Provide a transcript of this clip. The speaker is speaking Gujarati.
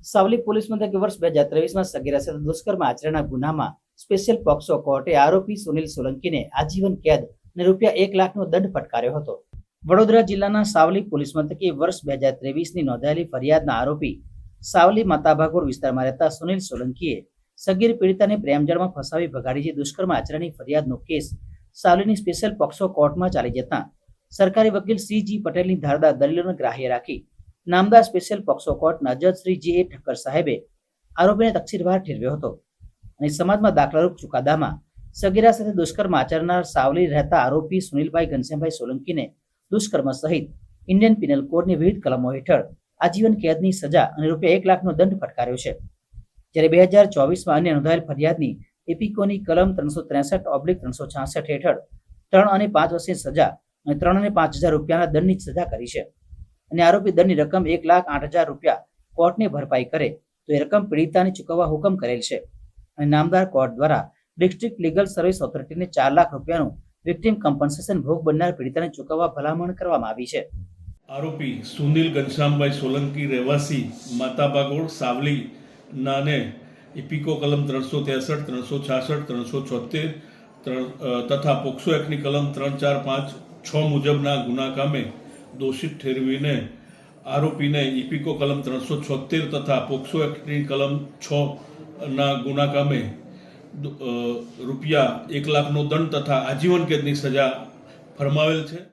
સાવલી પોલીસ મથકે વર્ષ 2023માં સગીરા સાથે દુષ્કર્મ આચરણના ગુનામાં સ્પેશિયલ પોક્સો કોર્ટે આરોપી સુનિલ સોલંકીને આજીવન કેદ અને ₹1 લાખનો દંડ ફટકાર્યો હતો. વડોદરા જિલ્લાના સાવલી પોલીસ મથકે વર્ષ 2023ની નોંધાયેલી ફરિયાદના આરોપી સાવલી માતાભાગોળ વિસ્તારમાં રહેતા સુનિલ સોલંકીએ સગીર પીડિતાને પ્રેમજાળમાં ફસાવી ભગાડી જે દુષ્કર્મ આચરણની ફરિયાદનો કેસ સાવલીની સ્પેશિયલ પોક્સો કોર્ટમાં ચાલી જતા સરકારી વકીલ CG પટેલની ધારદાર દલીલોને ગ્રાહ્ય રાખી નામદાર સ્પેશિયલ પોક્સો કોર્ટના જજ શ્રી J.A. ઠક્કર સાહેબે આરોપીને તકસીરવાર ઠેરવ્યો હતો અને સમાજમાં દાખલારૂપ ચુકાદામાં સગીરા સાથે દુષ્કર્મ આચરનાર સાવલી રહેતા આરોપી સુનિલભાઈ ઘનશ્યામભાઈ સોલંકીને દુષ્કર્મ સહિત ઇન્ડિયન પિનલ કોડની વિવિધ કલમો હેઠળ આજીવન કેદની સજા અને ₹1 લાખનો દંડ ફટકાર્યો છે. જ્યારે 2024માં અન્ય નોંધાયેલ ફરિયાદની એપિકોની કલમ 363/366 હેઠળ 3 અને 5 વર્ષની સજા અને 3 અને 5,000 રૂપિયાના દંડની સજા કરી છે અને આરોપી દંડની રકમ ₹1,08,000 કોર્ટને ભરપાઈ કરે તો એ રકમ પીડિતાને ચૂકવવા હુકમ કરેલ છે અને નામદાર કોર્ટ દ્વારા ડિસ્ટ્રિક્ટ લીગલ સર્વિસ ઓથોરિટીને ₹4 લાખ વિક્ટિમ કમ્પન્સેશન ભોગ બનનાર પીડિતાને ચૂકવવા ભલામણ કરવામાં આવી છે. આરોપી સુનિલ ઘનશ્યામભાઈ સોલંકી રહેવાસી માતાભાગોળ સાવલી નાને ઇપિકો કલમ 363, 366, 376 તથા પોક્સો એક્ટની કલમ 3, 4, 5, 6 મુજબના ગુના કામે દોષિત ઠેરવીને આરોપીને ઇપિકો કલમ 376 તથા પોક્સો એક્ટની કલમ 6ના ગુના કામે ₹1 લાખનો દંડ તથા આજીવન કેદની સજા ફરમાવેલ છે.